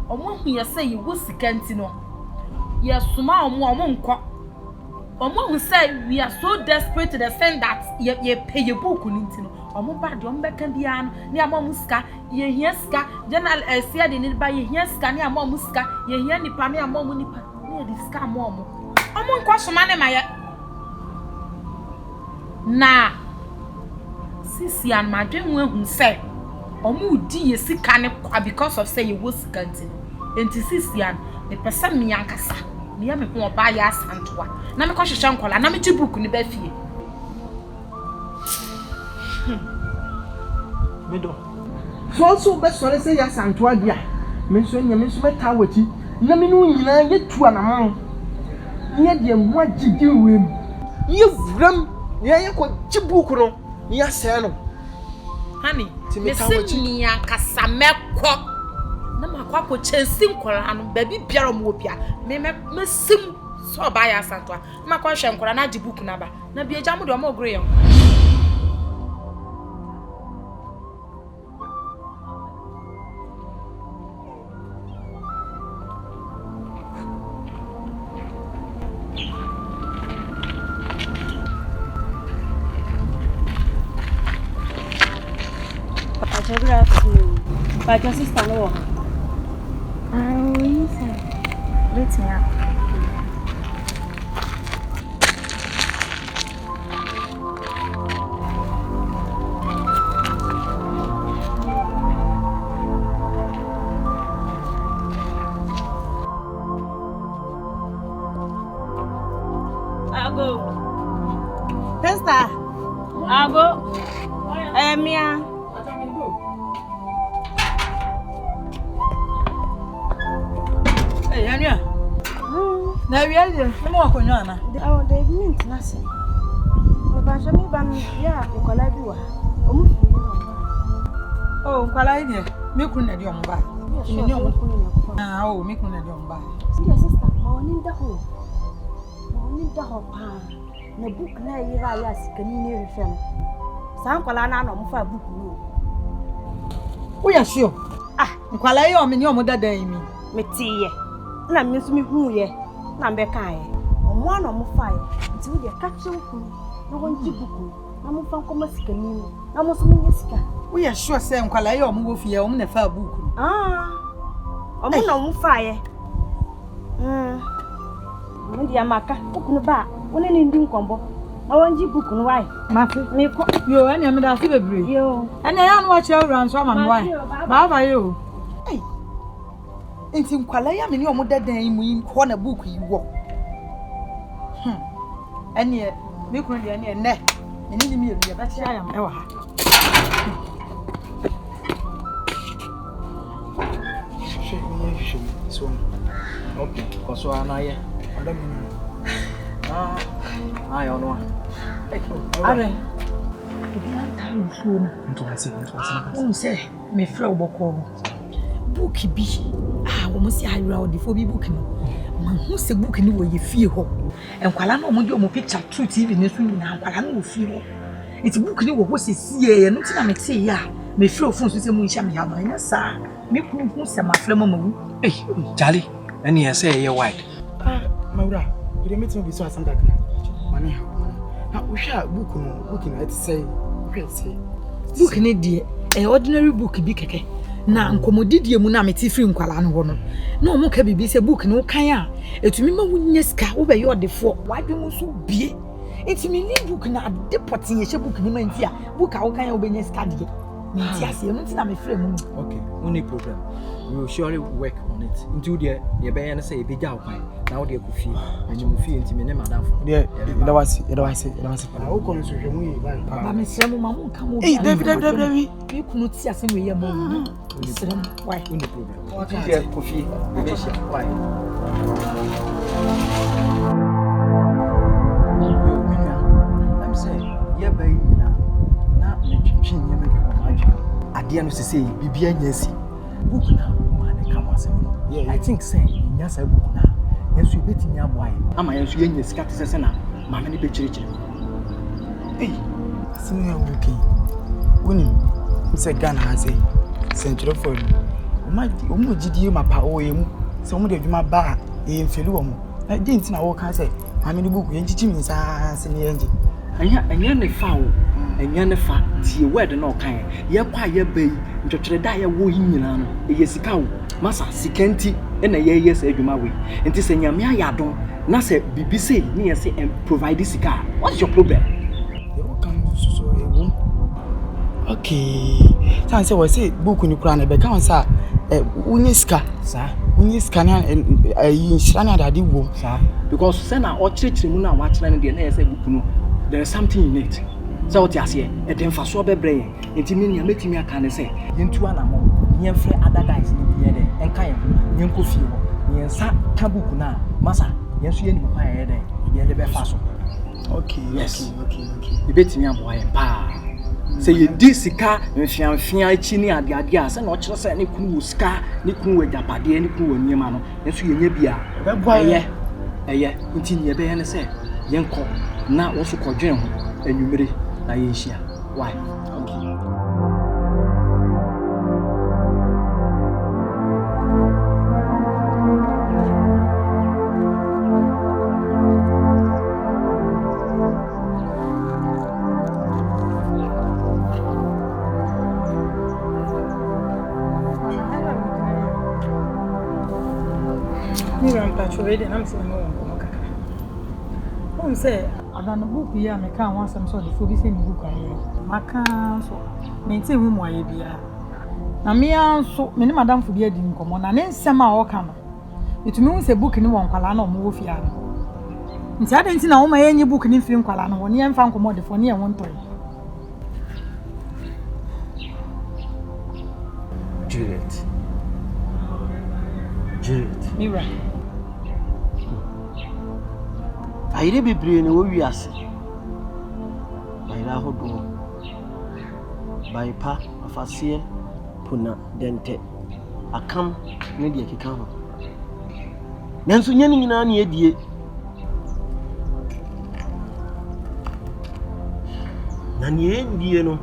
omo hu ye say ye wo sika nti no. Ye suma omo nkọ. Omo hu say we are so desperate to the extent that ye pay ye book ni nti no. Omo ba de omo beka bia no ne amom sika ye hia sika general sia de ni ba ye hia sika ne amom sika ye hia nipa ne amom nipa ne de sika amom. Omo nkọ soma ne ma ye na sisi an madwen hu say omu di ye sika ne kwa because of say ye wo sika nti enti sisi an me pesa me yankasa me ya me ho oba ya asantoa na me kohwehwe nkola na me ti book ne ba fie me do so be sore say ya asantoa dia me so nya me so meta wati na me no nyina ye tu anamon ye de mo agigi wem ye vuram ye ko jibuku no ni ase no honey me se ni akasa mekọ na makwa ko chensi nkola no ba bi biara mo bia me sim so ba ya santoa makwa hwe nkola na jibuku na ba na bi eja mo de mo ogre ye Good afternoon. But your sister no. Yes. Let me up. Ago. Sister. Ago. Mia. Na we are there. No more konya na. Oh, they meant nothing. Pasha me ban ya nkwala bi wa. Omu fi ni no. Oh, nkwala ide. Me kunu na di omba. Ni omu kunu na. Ah, oh, me kunu na di omba. Dear sister, ma woni nda ho. Ma woni nda ho pa. Na book na yira ya sikani ni rehwem. Sa nkwala na no mo fa book no. Wo ya sure? Ah, nkwala ye o me ni omu dada yi mi. Me tiye. Na me nso me hu ye. Na mbe kan ye. Omo ana mo fa ye. Nti wo de ka chenku. Na won ji book. Na mo fa nkoma sikani no. Na mo so mo nyesika. Wo ya sure say nkwala ye omu wo fie omu na fa book. Ah. Omo na mo fa ye. Mo di amaka. Okunu ba. Woni ni ndi nkombo. Na won ji book no wai. Mafi me ko yo ene me da fi bebre. Yo. Ene ya no wa che awura nso ama me wai. Ba ba yo. Ei. Enti nkwala ya me ni omu dadan yi mu yi ho na book yi wo. Ene me kunu de ene ne. Ene ni me ye ba chia ya me wa ha. So. Okay, koso anaye. I don't know. Are. Say, me flow boko. Book bi. Ah, wo mo si ayra o defo bi book no. Man hu se book ni wo ye fie ho. Enkwala na o mo di o mo picture true TV ni so ni na enkwala na wo fie ho. Iti book ni wo ho se sie no ti na me te ya. Me flow phone so se mu nhia me ya no nya sa. Me kunu hu se ma flema ma wu. Hey, Charlie, and you say you're white. Maura, you didn't meet me so as I'm back now. Money. Now we shall book let's say. Book ni die, ordinary book bi keke. Na nkomodidie mu na meti free nkwala no ho no. Na o mo ka bibi se book no kan a, etumi ma wunye ska, wo be ye odefo, wadwemu so bie. Etumi ni book na de potin ye she book ni manti a, book a wo kan a wo be nye ska de. Menti ase, no nti na me free mu. Okay, no problem. We will surely work on it. Until the be na say e be jaw kwan. Na wo de ku fie. Anyi mu fie ntimi ne madam fo. There, that was. Na wo kon so hwemu yi ba. Ba me sere mu ma mu nka mu. Eh, David. Bi kunu ti ase we ye mo. Sere mu. Why? No problem. What is there ku fie? Be sha. Why? I'm saying, yeah ba yi na me twitwi nye me ko ma dwe. Ade no sese bibia nyasi. Book na ma na come asem. I think say Nyansa book na. Yensu betimi aboa ye. Ama yensu yenye sika tese na ma me ne be chirechire. Eh, asem ya wuki. Woni se Ghana ha say century for you. O mo gidi ma pa o yemu. Se o mo de dwuma ba e mfeli wo mo. Na de ntina wo kan say ma me ne book yenchichi mi sa se ne yenje. Anya ne fa o. Anya ne fa tie word na okan ye kwa ye bai ntwetwere da ye wo nyina no ye sika o masa sikanti na ye sa adwuma we enti se nyame ayadon na se bibi sei ne ye se provide sika. What's your problem? Ye wo kan so ewu. Okay, san se we say book ni kura na be kan sa unyi sika sa unyi sika na yi shira na dade wo sa because se na o chirechire mu na wa chira ne de na ye se book no there is something in it. So what you say? E dem fa so bebre enti me nia metimi aka ne say yentu anamo yenfre other guys ni biye de enka ye yenko fie ho yensa ka book na masa yenso ye ni kwa ye de ye de be fa so. Okay, yes. Okay. E betimi abo aye pa say ye di sika mfiamfia achi ni ade a say na o kire say ne kunu wo sika ne kunu wo japade ne kunu wo niema no yenso ye nya bia be boa eye enti ne be ye ne say yenko na wo so kodwen ho anwumere na yenhia. Why? Okay. Mira mpacho we de na mse no won kaka. Won say adana book ya me kan wan sam so de fo bi se ni book aye. Maka so me nti hu mo aye bia. Na me anso me ni madam fo bi adi nkomo na ne nsem a o ka no. Etumi hu se book ni won kwala na o mo wo fia no. Nti ade nti na wo ma ye nyi book ni firi nkwala no won ye mfa nkomo de fo ne ye won toy. Juliet. Mira. Ayire bebre ne wo wiase. yɛra ahodoɔ baipa afaseɛ puna dɛntɛ akam ne deɛ keka ho nanso nyɛ ne nyinaa ne yɛdie na ne yɛndie no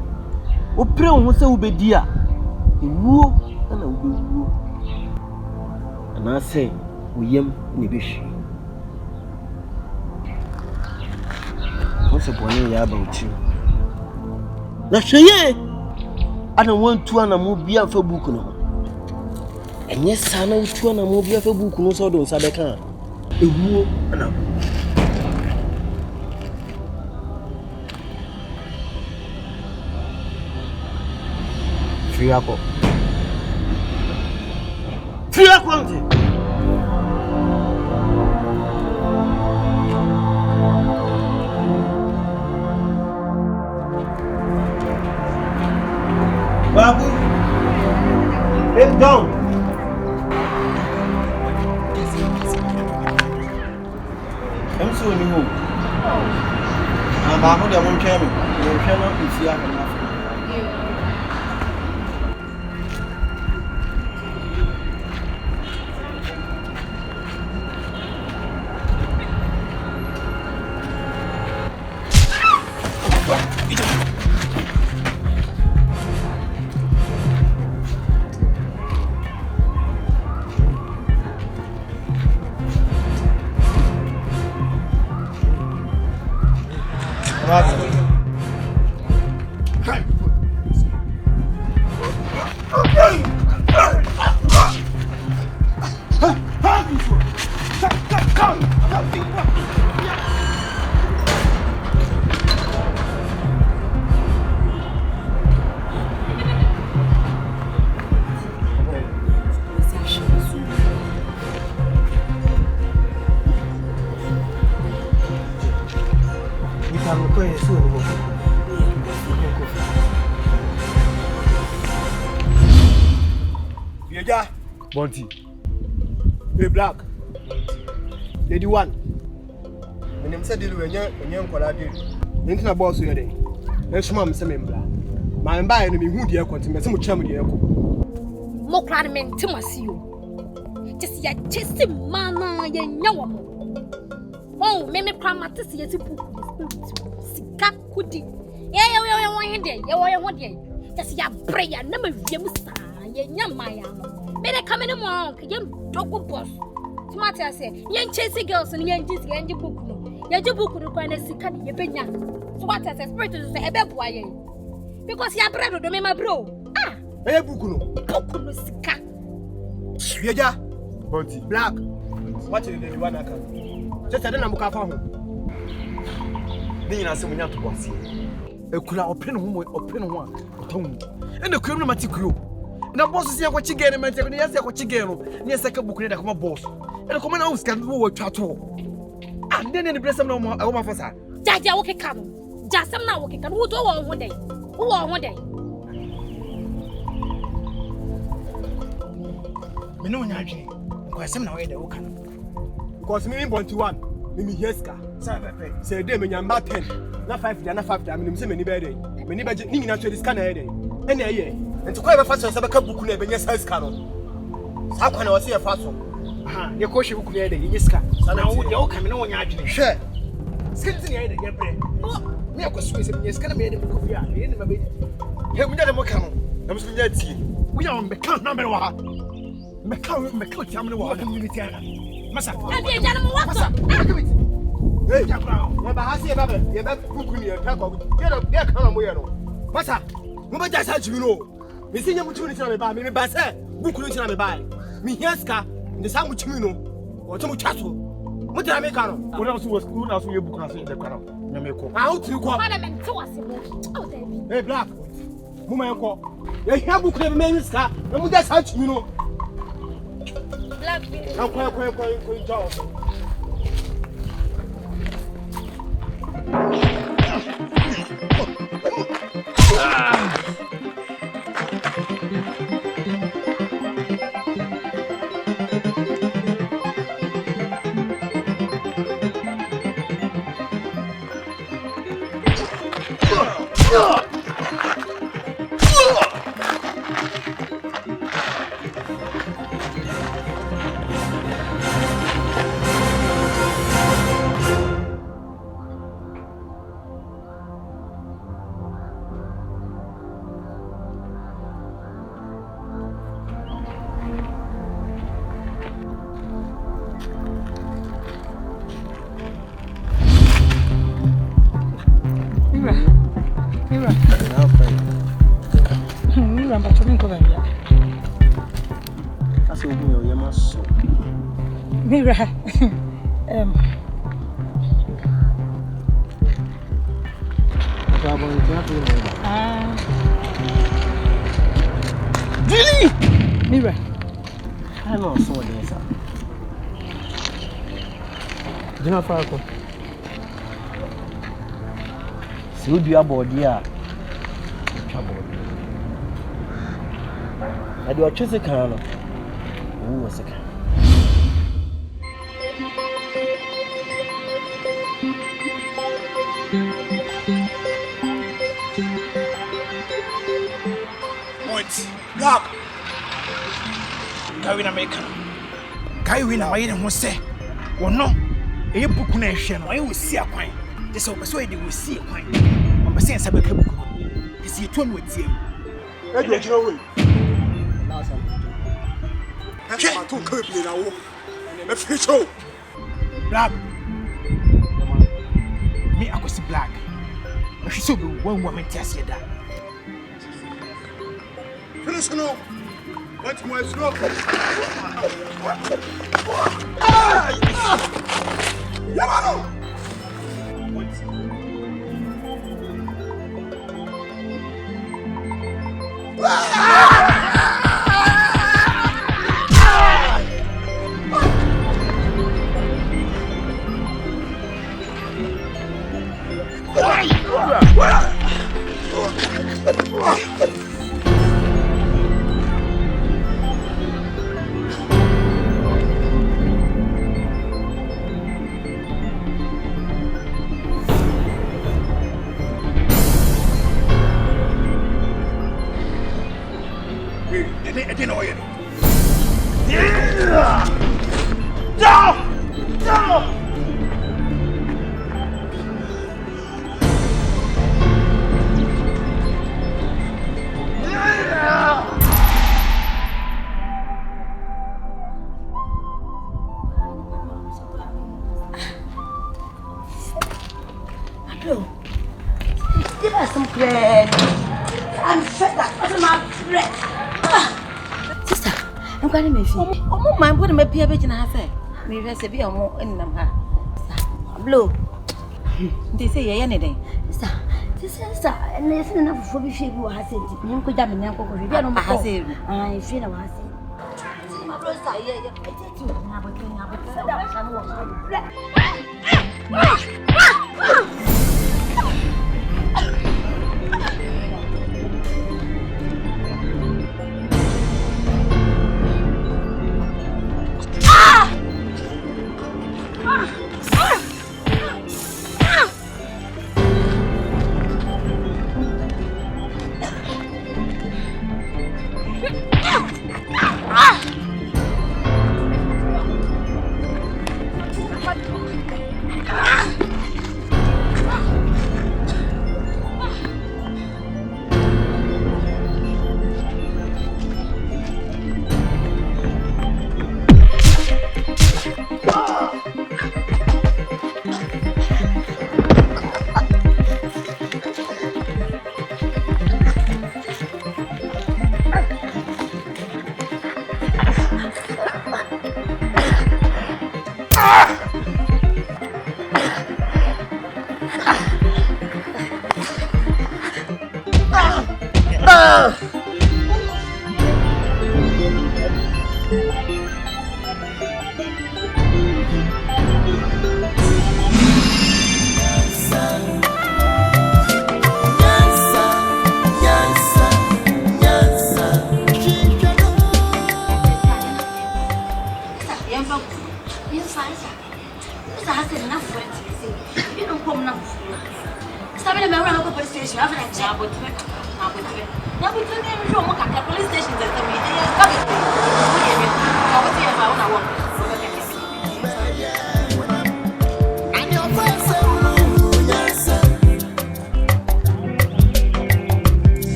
wopere wo ho sɛ wobɛdi a ewuo ana wobɛwuo anaasɛ woyam ne bɛhwie wo sɛ bɔne yɛ aba wo tirim na hwɛ yie ana wantu anamo bi afa buku no ho ɛnyɛ saa na wotu anamo bi afa buku no sɛ ɔde nsa bɛka a ewuo ana firi akɔ Ante Babu, it's down. I'm so new. I'm Babu, the one chairman. You cannot be see enough. Bonti. Hey Black. Lady one. When them said deal when you call deal. Anything about so there. Let's mom say me bla. My buy no me hu dey continue say mo cham dey eko. Mo kra me ntimasi o. Just ya chesi mana ya nyawo mo. Oh, me kra mate se yesi pu. Sika kudi. Ye won dey. Ye won dey. Just ya prayer na ma wiem sa. Ye nyamaya no. Me dey come in more, yen Donko boss. Tomata say, yen chasing girls and yen just yen book no. Yen book no kwa na sika ni yebenya. So what as a spirit is say ebe boa yen. Because ya bread do me my bro. Ah, e book no. Book no sika. Yeja. Bonti. Black. What you dey one aka? Just say na muka fa ho. Ni nyina se munya to boss. Ekura opene ho a oton. E na kuram na matikuro. Na boss si akwa chigene man te ko yesi akwa chigene ni yesi ka buku ne da koma boss e ko na uska no wo twato ah den ne blessam na wo ma fasa jaja wo keka no jasam na wo keka no wo do wo ho dai wo ho dai me no nya adwene ko asem na wo da wo kan because me 1.1 me yeska say dey me nyamba 10 na 5 dia na 5 dia me nim say me ni be dey me ni be ni nyina so dis kan na dey e na ye enti kwa be faso sabaka buku na benye size no sa kwa na wo se ye faso aha ye ko hwe buku na ye ye ska na wo de wo ka me na wo nya adwene hwe skiti na ye de ye bre me akwaso se me ska na me ye de buku bia ye ni ma be he mu nya de mo ka no na mo so nya tie wo ya on be ka na be wa ha me ka ti amne wa ha ni ti ara masa e bi ja na mo wa masa hey ja bra ye ba ha se ye ba buku ni ye ka ko ye ka na mo ye no masa mo ba ja sa jimi no me sinya mutu ni tina me ba me ba se buku ni tina me ba me hiaska ndi sa mutu no o to mu twaso mo tira me ka no wo na so ye buku na so de kwa no na me ko ah o tiri ko parliament to wase mo o da bi hey Black mo ma ko ye hia buku na me hiaska na mo da sa jimi no Black bi na ko jaw Asa obi me oyema so. Mira. Really? Mira. I know so there sir. Dina Falco. Si o dua body a twa body. Na de o twese kan no. Wo se kan. Look! Kawin American. Kawin na waye ne ho se. Wono eye buku na ehwe no, aye wo si akwan. Te se obeso e de wo si akwan. Obeso ensa be ka buku. Te se eto no atie mu. E de jira we. Na sa. Ha ma to ka bi na wo. Me fi show. Black. Me akosi black. Me fi so be wan wan me tiase da. Finish no. What's my stroke? Yamano! Give us some bread. I'm fed up with my bread. Sister, I'm going to make you. Oh, my, what am I paying in her say? Maybe I say, be a more in them. Blue. They say, anything. Sister, and there's enough for me. She will have said, you could have been uncle. I don't say, I feel I was saying. My brother, I did too. Now, but you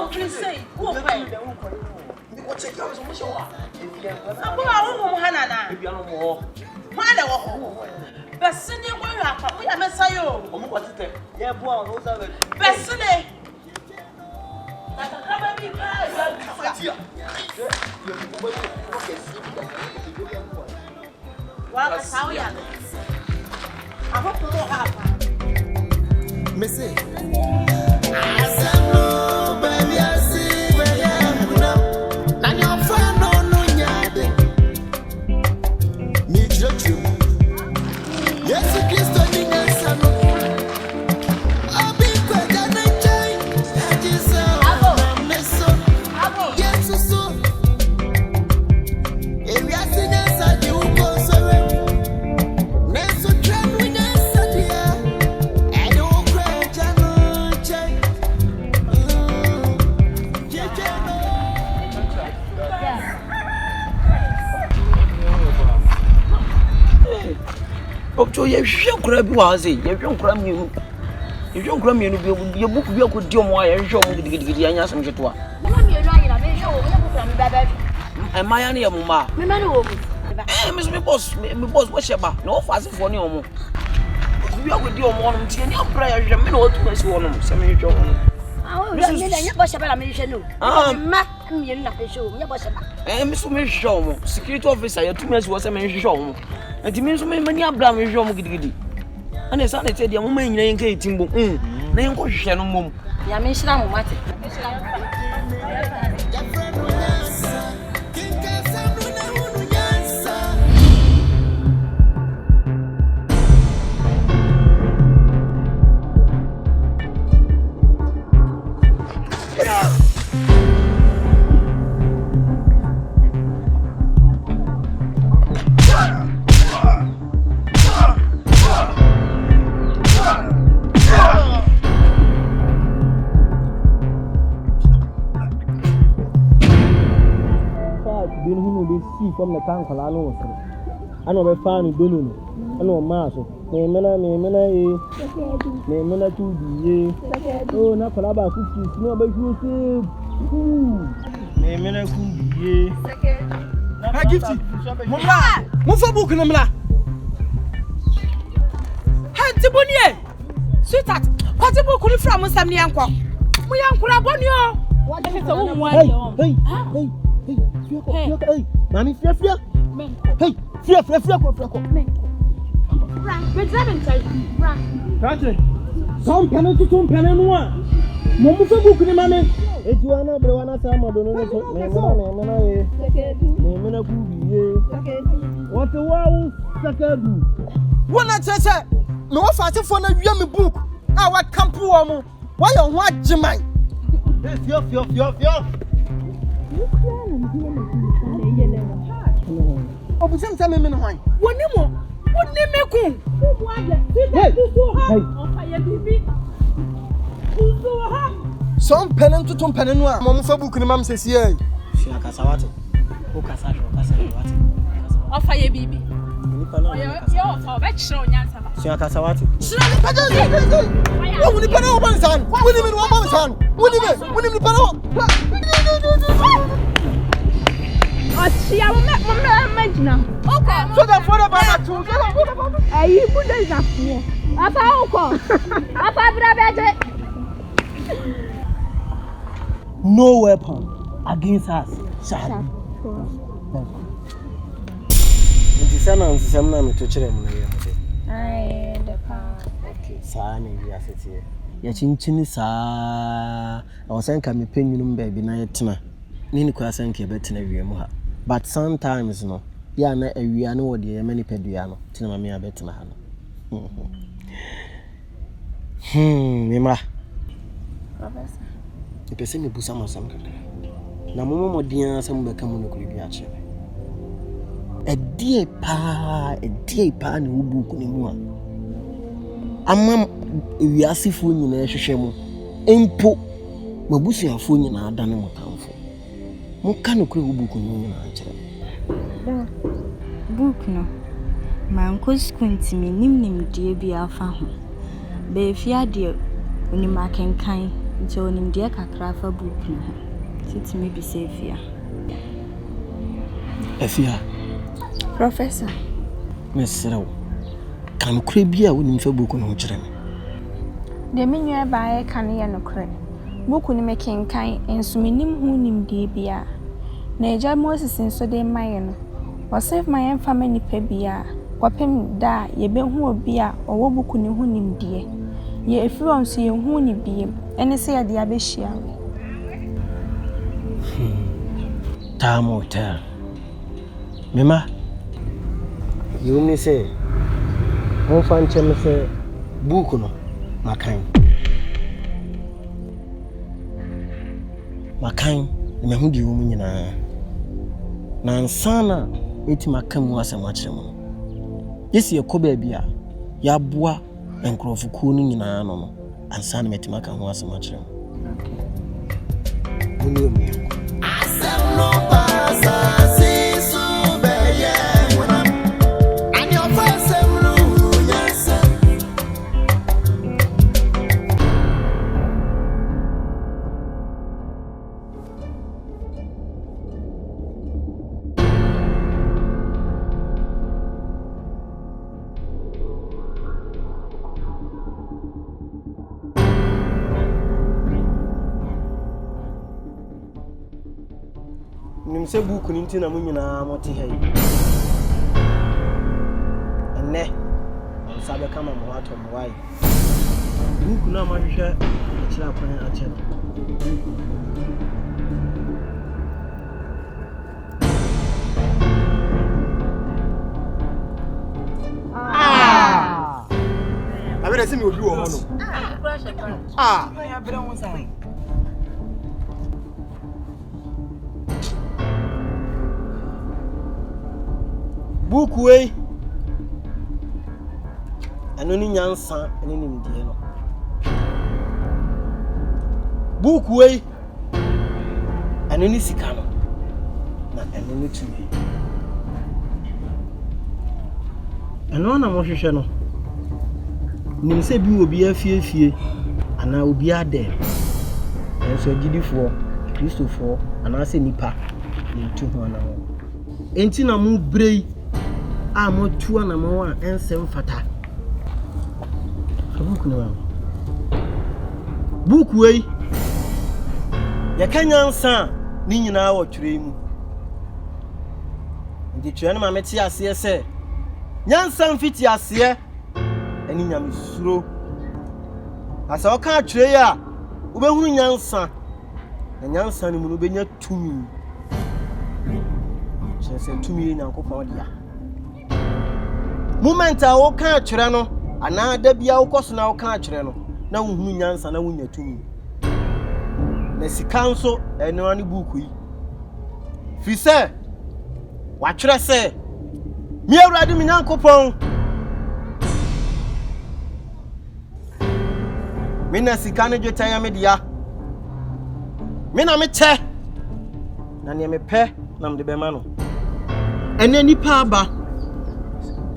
Oh, please say. Who pay? What check out so much over? Abu awu hanana. If you are more. Mwana wo. Besine wo ya pa. Wo ya mesayo. Omo what tell? Yeah, boy, no say. Besine. Kama bi pa. Wa ka sawo ya. Aho ko ha pa. Missy. Asano baby asi baby amuna. Na nyo fa no nyade. Mi jojo. Yesu Kristo ni Nyansa no. Abi kweda na chai. Ajisa. Abo. Meso. Abo. Yesu so. Ewi asi Nyansa di uko sowe. Neso trenu Nyansa dia. Edo kweda no chai. Ojo ye hwe nkura bi wa ze ye hwe nkura mienu ye hwe nkura mienu bi ye buku bi akodi omo ye hwe omo gidigidi anya asem hwetwa Mama mienu ayira me hwe wo, me buku me baba. e maya ne ye muma Me ma no wo. me so me boss wo sheba na wo fase fo ne omo bi akodi omo no tie ne abra ye hwe me na otu asi wo no se me hwe omo Ah, me nya bo sheba la me hwe no. Ma mienu na hwe o, nya bo sheba. me so me hwe omo security officer ye tu me asi wo se me hwe omo enti me so me mani abra me hwe omo gidigidi ana sa na tie dia mama nyina yen kai timbo na yen ko hwe no mom Ya me shira mo mate. from the Kankola no I know be fan donu I know maso me mena tu die oh na kola ba ku fi no ba ju se me mena ku die ha gifti mo fa book na mla Ha tibonie sweetheart kwati book ni fra mo sam ne yanko mo yankura boni o what is the one hey Mami fia hey fia ko Frank betraben chai Frank Some pene no a mo mo fa book ni mami etu ana bre wana sa amado no so me mena ku biye what wow sakadu wona cheche me wo fa atefo na wi me book a wa campu wo mo wa yo ho agiman fio Obusem sa me no hwan woni me ku wo aje tuso ha ofa ye bibi tuso ha some penen to tom penen no a mo fa book ni mam sesi ai fia kasawate o kasasho kasawate ofa ye bibi yo ofa be chiro Nyansa ba fia kasawate chiro ni paja wo ni pana wo ban san wo ni me wo ban san wo ni me pana wo Otia me jina. Okay. So the for about two. Ayi buda is afu. Apa uko? Apa brabeje? No weapon against us shall Nti sana nsem na me to kire mu na ye mode. Ai de pa. Okay, saa na wi asetie. Ya chinchini saa. Awosan ka me penyunum ba bi na yetena. Ni kwa san ke betena wi mu ha. But sometimes no, ya na awia no wode ye mani pedua no, tina ma me abetena ha no. Mema. Professor. Ipese me busa masam kakra. Na momo modin asam be kam no kuri bi a kire. Edie pa na ubuku ni mu a. Ama wiasefo nyina hwehwe mu. Empo mabusuafo nyina adane motamfo. Muka no kuri ubuku ni nyina akire. Book no. Manko skunti me nim die bi afa ho. Be fia de onima kenkan nti onim de kakra fa book no ho titimi bi se Afia Professor mesrew kan kure bia wonim fa book no ho kyerɛ me de menua baaye kan ye no kure book ni mekenkan enso menim hu nim de bia na eja Moses nso de maye no osef maye mfa manipa bia kwapem da ye be hu obi a owo book ni hu nim de ye efiri onso ye hu ni bie ene se ye de abehia we Tamota Mema you ni say won fa nchem say book no makan me hu di wo mu nyina na nsana eti makam mu asem akyere mu yesi ekoba bia ya boa Nkrumah no nyina no ansana meti makam ho asem akyere mu asem no pasa sisu beye and your first Nyansa nimse book ni ntina mu nyina mote hai enne sabe kama mo ato mo wai book na ma hwehwe akira kwan ache abere se mi obi wo ho no ya bere won sai book wey anoni Nyansa ene nimdie no book wey anoni sika no na anoni tumi eno na mo hwehwe no nim se bi obi afiefie ana obi ade enso agidifo kristofo ana se nipa ni tu ho na ho enti na mu brei a mo tuwa na mo wa ensem fata book no book wey ya Nyansa ni nyina wo twere mu ndi twere na ma meti ase se Nyansa mfiti ase eni nyame suro asa o ka twere ya wo be hunu Nyansa na Nyansa ni mu no be nya tumi se tumi Nyankopɔn dia moment a wo ka twere no ana da bia wo koso na wo ka twere no na wo hunu Nyansa na wo nya tumi na sika nso eno ani book yi fi se wa twere se mi awurade mi Nyankopɔn mi na sika ne dweta ya me dia mi na me che na ne me pe na me de be ma no ene nipa aba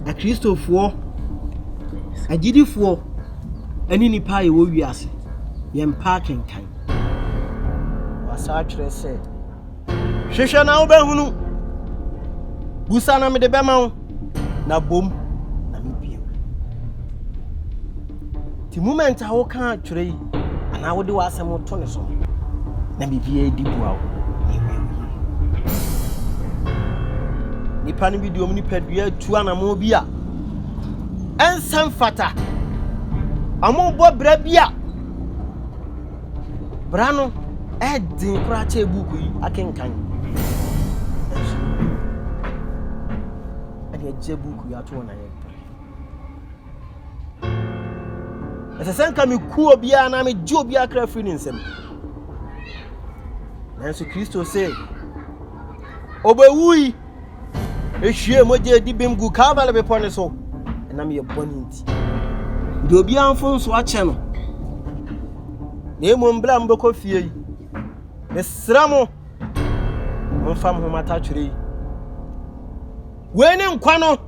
a kristofo agidifo ene nipa ye wo wiase ye mpa kenkan wasa twere se hwehwe na wo behunu busa na me de be ma wo na bom na me biem ti moment a wo ka twere yi ana wo de wasem to ne so na me bia di bua wo nipa ni video mu nipa dua tu anamo bi a ensam fata amo bo bra bia bra no edin kura che book yi akenkan ade je book yi ato na ye ese ka mi ku obi a na mi je obi akra free nsem nanso Kristo say obewui ehwie moje di bimgu ka bale be pone so na me yeboni nti de obi anfo nso ache no na emo mbla mbeko fie yi mesramo mfam ho mata twere yi we ni nkwa no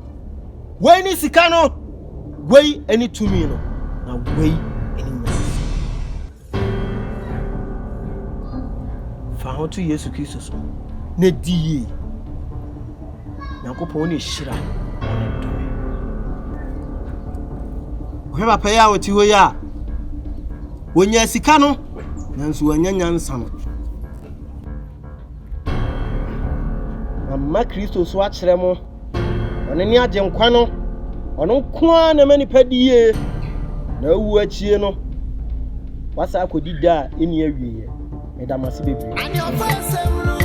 we ni sika no we eni tumi no na we eni Nyansa ho to Yesu Kristo so na di Nyankopɔn ne hyira ne dome hwe ba pɛ ya woti ho ya wonya sika no nanso wanya nyansa no amma Kristo so akyerɛ mo ɔne ne agye nkwa no ɔno nkoa na mani padie na wu achie no wasa akodi da eni awie medamase bebre